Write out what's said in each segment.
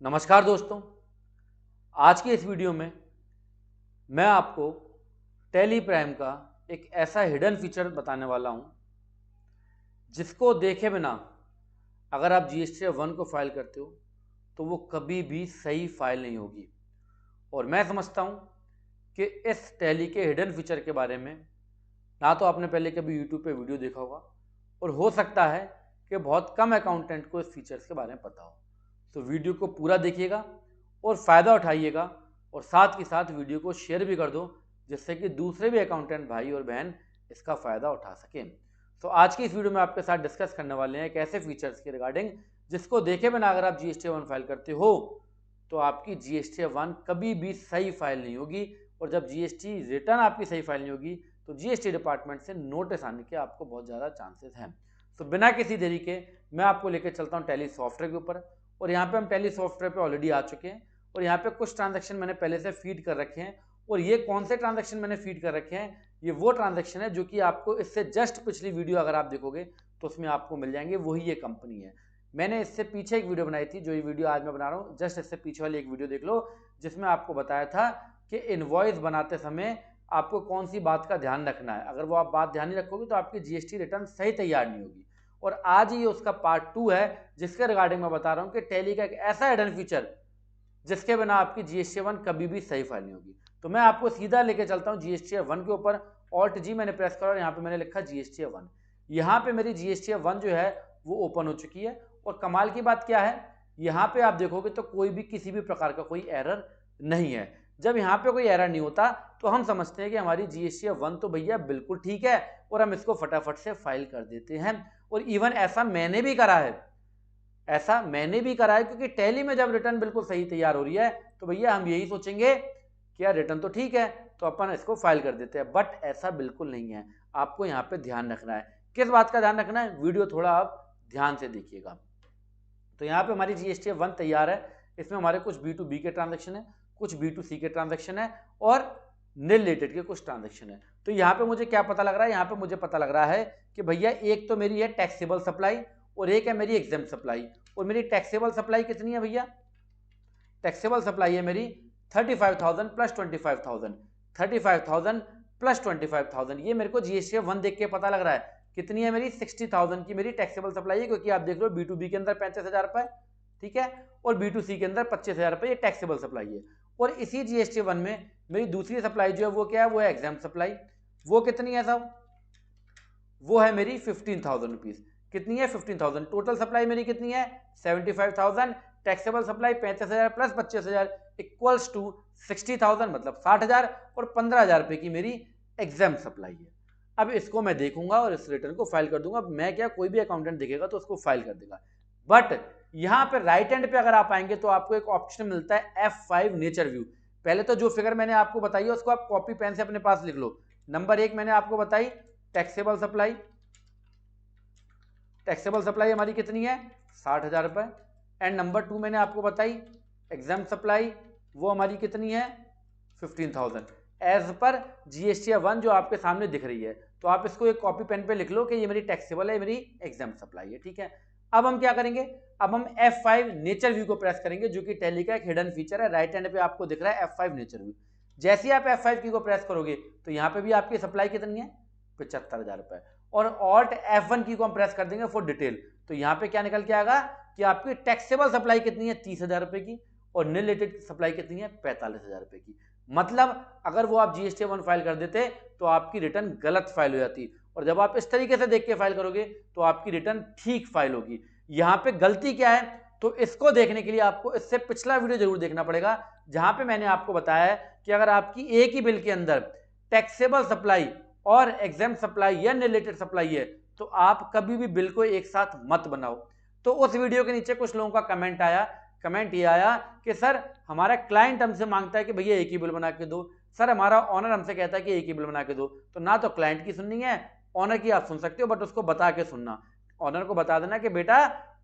नमस्कार दोस्तों। आज की इस वीडियो में मैं आपको टैली प्राइम का एक ऐसा हिडन फीचर बताने वाला हूं जिसको देखे बिना अगर आप जीएसटी 1 को फाइल करते हो तो वो कभी भी सही फाइल नहीं होगी। और मैं समझता हूं कि इस टैली के हिडन फीचर के बारे में ना तो आपने पहले कभी यूट्यूब पे वीडियो देखा होगा और हो सकता है कि बहुत कम अकाउंटेंट को इस फीचर्स के बारे में पता हो। तो वीडियो को पूरा देखिएगा और फ़ायदा उठाइएगा और साथ ही साथ वीडियो को शेयर भी कर दो जिससे कि दूसरे भी अकाउंटेंट भाई और बहन इसका फ़ायदा उठा सकें। तो आज की इस वीडियो में आपके साथ डिस्कस करने वाले हैं एक ऐसे फीचर्स के रिगार्डिंग जिसको देखे बिना अगर आप जीएसटी 1 फाइल करते हो तो आपकी जीएसटी 1 कभी भी सही फाइल नहीं होगी। और जब जीएसटी रिटर्न आपकी सही फाइल नहीं होगी तो जीएसटी डिपार्टमेंट से नोटिस आने के आपको बहुत ज़्यादा चांसेस हैं। तो बिना किसी देरी के मैं आपको लेकर चलता हूँ टैली सॉफ्टवेयर के ऊपर। और यहाँ पे हम टैली सॉफ्टवेयर पे ऑलरेडी आ चुके हैं और यहाँ पे कुछ ट्रांजैक्शन मैंने पहले से फीड कर रखे हैं। और ये कौन से ट्रांजैक्शन मैंने फीड कर रखे हैं, ये वो ट्रांजैक्शन है जो कि आपको इससे जस्ट पिछली वीडियो अगर आप देखोगे तो उसमें आपको मिल जाएंगे, वही ये कंपनी है। मैंने इससे पीछे एक वीडियो बनाई थी, जो ये वीडियो आज मैं बना रहा हूँ जस्ट इससे पीछे वाली एक वीडियो देख लो जिसमें आपको बताया था कि इनवॉइस बनाते समय आपको कौन सी बात का ध्यान रखना है। अगर वो आप बात ध्यान नहीं रखोगे तो आपकी जीएसटी रिटर्न सही तैयार नहीं होगी। और आज ये उसका पार्ट 2 है जिसके रिगार्डिंग मैं बता रहा हूँ कि टैली का एक ऐसा हिडन फीचर जिसके बिना आपकी जीएसटी 1 कभी भी सही फाइल नहीं होगी। तो मैं आपको सीधा लेके चलता हूँ जीएसटी 1 के ऊपर। ऑल्ट जी मैंने प्रेस करा और यहाँ पे मैंने लिखा जीएसटी 1। यहाँ पे मेरी जीएसटी 1 जो है वो ओपन हो चुकी है। और कमाल की बात क्या है, यहाँ पे आप देखोगे तो कोई भी किसी भी प्रकार का कोई एरर नहीं है। जब यहाँ पे कोई एरर नहीं होता तो हम समझते हैं कि हमारी जीएसटी 1 तो भैया बिल्कुल ठीक है और हम इसको फटाफट से फाइल कर देते हैं। और इवन ऐसा मैंने भी करा है, क्योंकि टैली में जब रिटर्न बिल्कुल सही तैयार हो रही है तो भैया हम यही सोचेंगे कि यार रिटर्न तो ठीक है तो अपन इसको फाइल कर देते हैं। बट ऐसा बिल्कुल नहीं है। आपको यहाँ पे ध्यान रखना है। किस बात का ध्यान रखना है, वीडियो थोड़ा आप ध्यान से देखिएगा। तो यहाँ पे हमारी जीएसटी 1 तैयार है। इसमें हमारे कुछ B2B के ट्रांजेक्शन है, कुछ B2C के ट्रांजेक्शन है और नील रिलेटेड के कुछ ट्रांजेक्शन है। तो यहाँ पे मुझे क्या पता लग रहा है, यहाँ पे मुझे पता लग रहा है कि भैया एक तो मेरी है टैक्सेबल सप्लाई और एक है मेरी एग्जाम सप्लाई। और मेरी टैक्सेबल सप्लाई कितनी है भैया, टैक्सेबल सप्लाई है मेरी 35,000 प्लस 25,000, 35,000 प्लस 25,000। ये मेरे को जीएसटी 1 देख के पता लग रहा है कितनी है मेरी 60,000 की मेरी टैक्सेबल सप्लाई है। क्योंकि आप देख लो B2B के अंदर 35,000 रुपए, ठीक है, और B2C के अंदर 25,000 रुपए ये टैक्सेबल सप्लाई है। और इसी जीएसटी 1 में मेरी दूसरी सप्लाई जो है वो क्या है, वो है एग्जाम सप्लाई। वो कितनी है साहब, वो है मेरी 15,000 रुपीज। कितनी है 15,000। टोटल सप्लाई मेरी कितनी है 75,000। Taxable supply 35,000 plus 25,000 equals to 60,000 मतलब 60,000 और 15,000 रुपए की मेरी एग्जाम सप्लाई है। अब इसको मैं देखूंगा और इस रिटर्न को फाइल कर दूंगा। मैं क्या, कोई भी अकाउंटेंट देखेगा तो उसको फाइल कर देगा। बट यहाँ पे राइट हैंड पे अगर आप आएंगे तो आपको एक ऑप्शन मिलता है F5 नेचर व्यू। पहले तो जो फिगर मैंने आपको बताई है उसको आप कॉपी पेन से अपने पास लिख लो। नंबर 1 मैंने आपको बताई टैक्सेबल सप्लाई, टैक्सेबल सप्लाई हमारी कितनी है 60,000 रुपए। एंड नंबर 2 मैंने आपको बताई एग्जाम सप्लाई, वो हमारी कितनी है 15,000 एज पर जीएसटी 1 जो आपके सामने दिख रही है। तो आप इसको एक कॉपी पेन पे लिख लो कि ये मेरी टैक्सेबल है, मेरी एग्जाम सप्लाई है, ठीक है। अब हम क्या करेंगे, अब हम F5 नेचर व्यू को प्रेस करेंगे जो कि टैली का एक हिडन फीचर है। राइट हैंड पे आपको दिख रहा है F5 नेचर व्यू। जैसे ही आप F5 की को प्रेस करोगे तो यहाँ पे भी आपकी सप्लाई कितनी है 75,000 रुपए। और ऑल्ट F1 की को हम प्रेस कर देंगे फॉर डिटेल। तो यहाँ पे क्या निकल के आएगा कि आपकी टैक्सेबल सप्लाई कितनी है 30,000 रुपए की और नील रिलेटेड सप्लाई कितनी है 45,000 रुपए की। मतलब अगर वो आप जीएसटी 1 फाइल कर देते तो आपकी रिटर्न गलत फाइल हो जाती। और जब आप इस तरीके से देख के फाइल करोगे तो आपकी रिटर्न ठीक फाइल होगी। यहाँ पे गलती क्या है, तो इसको देखने के लिए आपको इससे पिछला वीडियो जरूर देखना पड़ेगा जहां पे मैंने आपको बताया है कि अगर आपकी एक ही बिल के अंदर टैक्सेबल सप्लाई और एग्जाम सप्लाई या रिलेटेड सप्लाई है तो आप कभी भी बिल को एक साथ मत बनाओ। तो उस वीडियो के नीचे कुछ लोगों का कमेंट ये आया कि सर हमारा क्लाइंट हमसे मांगता है कि भैया एक ही बिल बना के दो, सर हमारा ऑनर हमसे कहता है कि एक ही बिल बना के दो। तो ना तो क्लाइंट की सुननी है, ऑनर की आप सुन सकते हो बट उसको बता के सुनना। ऑनर को बता देना कि बेटा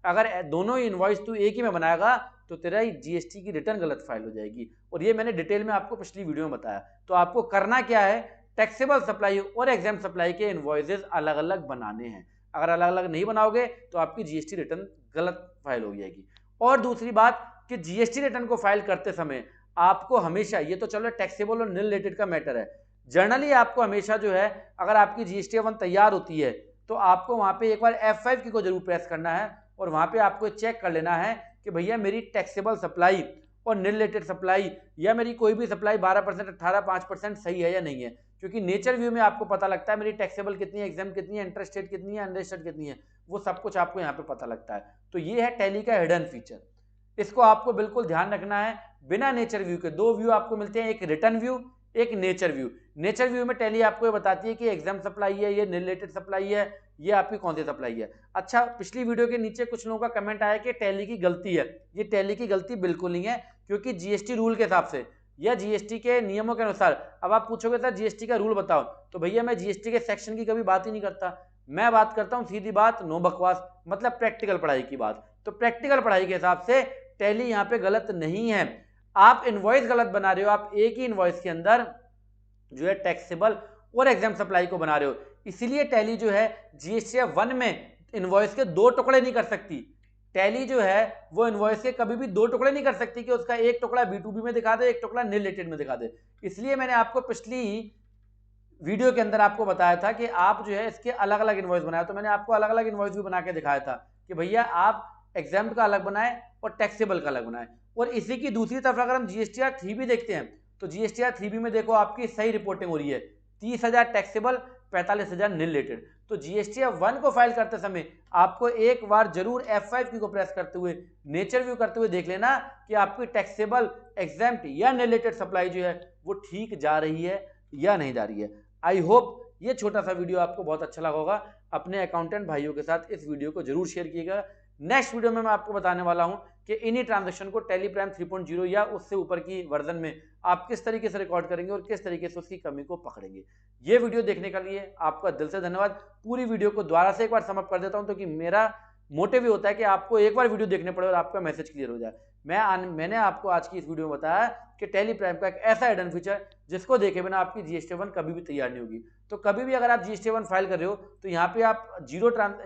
अगर दोनों ही इनवॉइस तू एक ही में बनाएगा तो तेरा जीएसटी की रिटर्न गलत फाइल हो जाएगी। और ये मैंने डिटेल में आपको पिछली वीडियो में बताया। तो आपको करना क्या है, टैक्सेबल सप्लाई और एग्जाम सप्लाई के इनवॉइसेस अलग अलग बनाने हैं। अगर अलग अलग नहीं बनाओगे तो आपकी जीएसटी रिटर्न गलत फाइल हो जाएगी। और दूसरी बात कि जीएसटी रिटर्न को फाइल करते समय आपको हमेशा, ये तो चलो टैक्सेबल और निल रिलेटेड का मैटर है, जनरली आपको हमेशा जो है अगर आपकी जीएसटी 1 तैयार होती है तो आपको वहां पे एक बार F5 की को जरूर प्रेस करना है और वहां पे आपको चेक कर लेना है कि भैया मेरी टैक्सेबल सप्लाई और निल रिलेटेड सप्लाई या मेरी कोई भी सप्लाई 12%, 18%, 5% सही है या नहीं है। क्योंकि नेचर व्यू में आपको पता लगता है मेरी टैक्सेबल कितनी है, एग्जाम कितनी है, इंटरेस्टेड कितनी है, अनरजिस्टर्ड कितनी है, वो सब कुछ आपको यहाँ पे पता लगता है। तो ये है टैली का हिडन फीचर, इसको आपको बिल्कुल ध्यान रखना है। बिना नेचर व्यू के दो व्यू आपको मिलते हैं, एक रिटर्न व्यू, एक नेचर व्यू। नेचर व्यू में टैली आपको ये बताती है कि एग्जाम सप्लाई है, ये रिलेटेड सप्लाई है, ये आपकी कौन सी सप्लाई है। अच्छा, पिछली वीडियो के नीचे कुछ लोगों का कमेंट आया कि टैली की गलती है। ये टैली की गलती बिल्कुल नहीं है, क्योंकि जीएसटी रूल के हिसाब से या जीएसटी के नियमों के अनुसार, अब आप पूछोगे सर जीएसटी का रूल बताओ, तो भैया मैं जीएसटी के सेक्शन की कभी बात ही नहीं करता, मैं बात करता हूं सीधी बात, नो बकवास, मतलब प्रैक्टिकल पढ़ाई की बात। तो प्रैक्टिकल पढ़ाई के हिसाब से टैली यहाँ पे गलत नहीं है। आप इनवॉइस गलत बना रहे हो, आप एक ही इनवॉइस के अंदर जो है टैक्सेबल और एग्जाम सप्लाई को बना रहे हो, इसीलिए टैली जो है जीएसटी 1 में इनवॉइस के दो टुकड़े नहीं कर सकती। टैली जो है वो इनवॉइस के कभी भी दो टुकड़े नहीं कर सकती कि उसका एक टुकड़ा B2B में दिखा दे, एक टुकड़ा निल रिलेटेड में दिखा दे। इसलिए मैंने आपको पिछली वीडियो के अंदर आपको बताया था कि आप जो है इसके अलग अलग इनवॉइस बनाए, तो मैंने आपको अलग अलग इनवॉइस भी बना के दिखाया था कि भैया आप एग्जाम का अलग बनाए और टैक्सेबल का अलग बनाए। और इसी की दूसरी तरफ अगर हम जीएसटीआर 3B देखते हैं तो जीएसटीआर 3B में देखो आपकी सही रिपोर्टिंग हो रही है, 30,000 टैक्सेबल, 45,000 निल रिलेटेड। तो जीएसटीआर 1 को फाइल करते समय आपको एक बार जरूर F5 की को प्रेस करते हुए, नेचर व्यू करते हुए देख लेना कि आपकी टैक्सेबल, एग्जाम्प्ट या निल रिलेटेड सप्लाई जो है वो ठीक जा रही है या नहीं जा रही है। आई होप ये छोटा सा वीडियो आपको बहुत अच्छा लगा होगा। अपने अकाउंटेंट भाइयों के साथ इस वीडियो को जरूर शेयर कीजिएगा। नेक्स्ट वीडियो में मैं आपको बताने वाला हूं कि इन्हीं ट्रांजैक्शन को टैली प्राइम 3.0 या उससे ऊपर की वर्जन में आप किस तरीके से रिकॉर्ड करेंगे और किस तरीके से उसकी कमी को पकड़ेंगे। ये वीडियो देखने के लिए आपका दिल से धन्यवाद। पूरी वीडियो को दोबारा से एक बार समअप कर देता हूं, तो कि मेरा मोटिव ही होता है कि आपको एक बार वीडियो देखने पड़े और आपका मैसेज क्लियर हो जाए। मैंने आपको आज की इस वीडियो में बताया कि टैली प्राइम का एक ऐसा हिडन फीचर जिसको देखे बिना आपकी जीएसटी 1 कभी भी तैयार नहीं होगी। तो कभी भी अगर आप जीएसटी 1 फाइल कर रहे हो तो यहाँ पे आप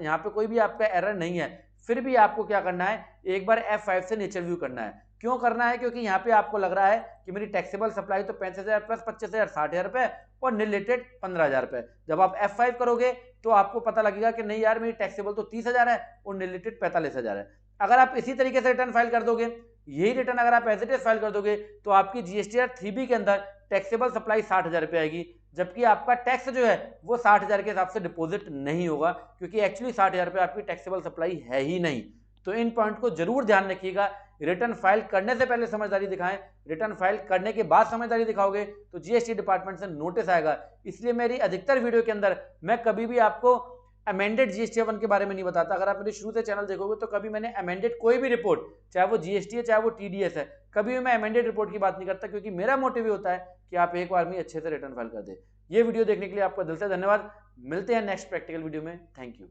यहाँ पे कोई भी आपका एरर नहीं है, फिर भी आपको क्या करना है, एक बार F5 से नेचर व्यू करना है। क्यों करना है? क्योंकि यहाँ पे आपको लग रहा है कि मेरी टैक्सेबल सप्लाई तो 65,000 प्लस 25,000 60,000 रुपए और निल रिलेटेड 15,000 रुपए। जब आप F5 करोगे तो आपको पता लगेगा कि नहीं यार, मेरी टैक्सेबल तो 30,000 है और निल रिलेटेड 45,000 है। अगर आप इसी तरीके से रिटर्न फाइल कर दोगे, यही रिटर्न अगर आप एज इट इज फाइल कर दोगे, तो आपकी जीएसटीआर 3B के अंदर टैक्सेबल सप्लाई 60,000 रुपए आएगी, जबकि आपका टैक्स जो है वो 60,000 के हिसाब से डिपॉजिट नहीं होगा, क्योंकि एक्चुअली 60,000 रुपए आपकी टैक्सेबल सप्लाई है ही नहीं। तो इन पॉइंट को जरूर ध्यान रखिएगा। रिटर्न फाइल करने से पहले समझदारी दिखाएं, रिटर्न फाइल करने के बाद समझदारी दिखाओगे तो जीएसटी डिपार्टमेंट से नोटिस आएगा। इसलिए मेरी अधिकतर वीडियो के अंदर मैं कभी भी आपको अमेंडेड जीएसटी 1 के बारे में नहीं बताता। अगर आप मेरे शुरू से चैनल देखोगे तो कभी मैंने अमेंडेड कोई भी रिपोर्ट, चाहे वो जीएसटी है चाहे वो टीडीएस है, कभी भी मैं अमेंडेड रिपोर्ट की बात नहीं करता, क्योंकि मेरा मोटिव होता है कि आप एक बार में अच्छे से रिटर्न फाइल कर दे। ये वीडियो देखने के लिए आपका दिल से धन्यवाद। मिलते हैं नेक्स्ट प्रैक्टिकल वीडियो में। Thank you.